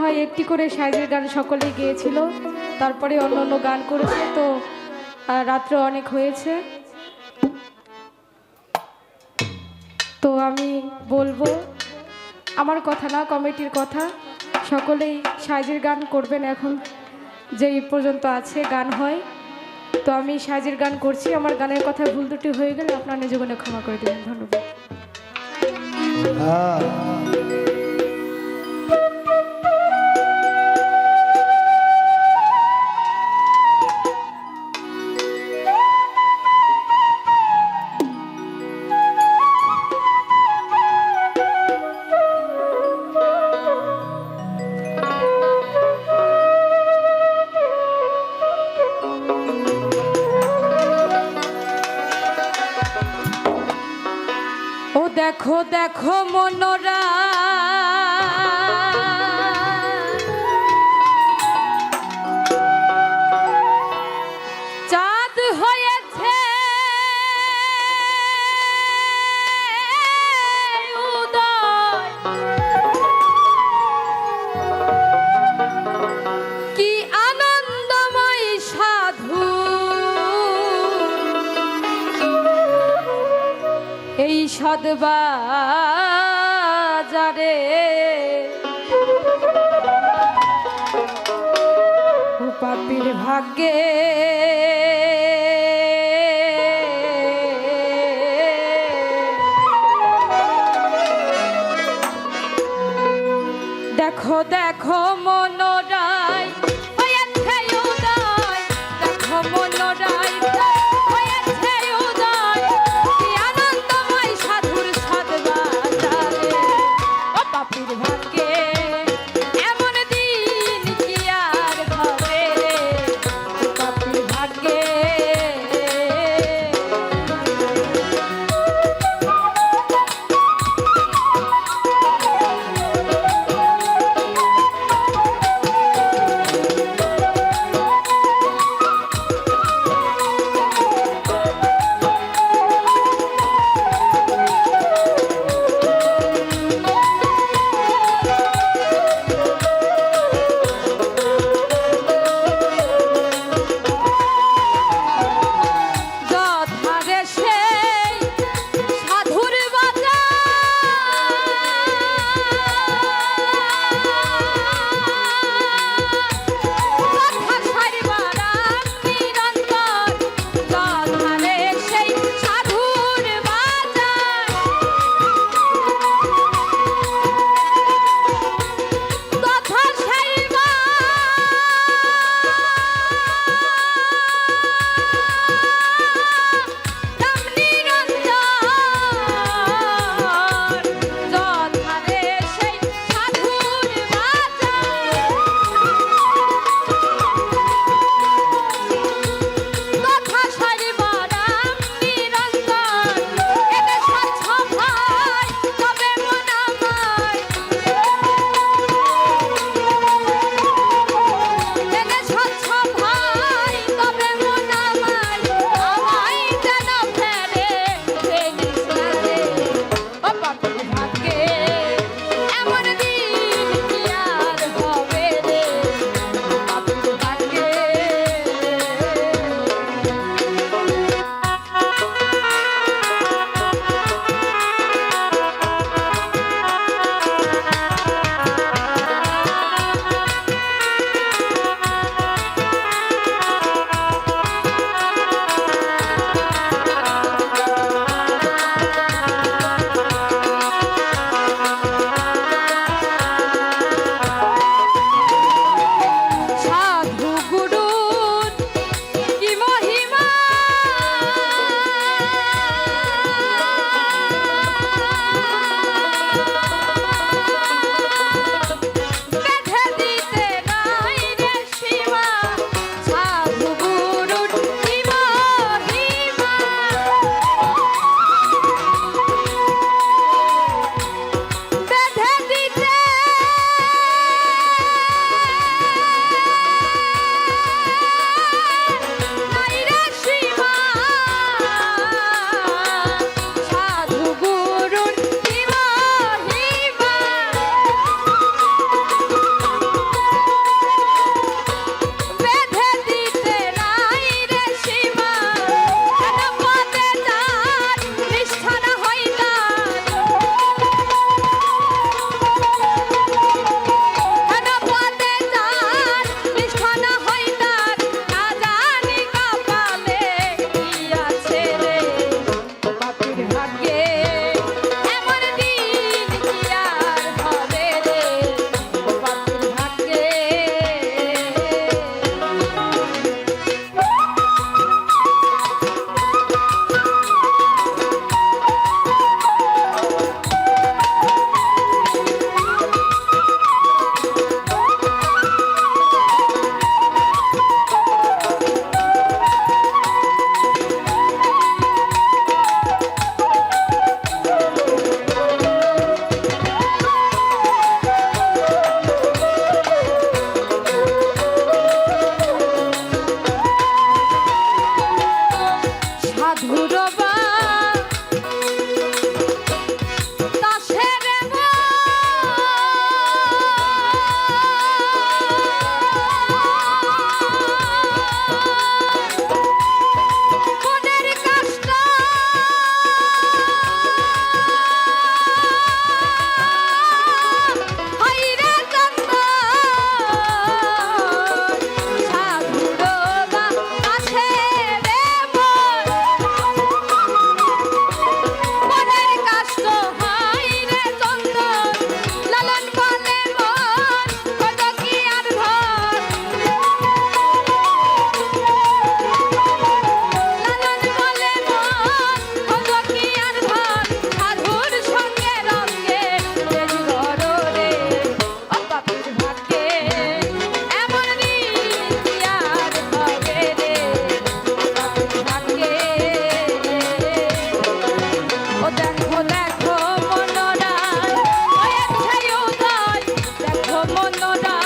হয় একটি করে সাইজের গান সকলেই গেয়েছিল, তারপরে অন্য অন্য গান করেছে। তো রাত্রে অনেক হয়েছে, তো আমি বলবো আমার কথা না, কমিটির কথা। সকলেই সাইজের গান করবেন, এখন যেই পর্যন্ত আছে গান হয়। তো আমি সাইজের গান করছি, আমার গানের কথা ভুল ত্রুটি হয়ে গেলে আপনার নিজ গুণে ক্ষমা করে দেবেন। ধন্যবাদ। ও দেখো দেখো মনোরা, চাঁদ হয়েছে উদয়, কি আনন্দময় সাধু এই সদবাজারে, পাপীর ভাগ্যে দেখো দেখো মনোরায় হয়েছে উদয়, দেখো মনোরায় হয়েছে উদয়, কি আনন্দময় সাধুর সদবাজারে, ও পাপীর ভাগ্যে এমন দিন কি আর ঘরে, ও পাপীর ভাগ্যে। ডাক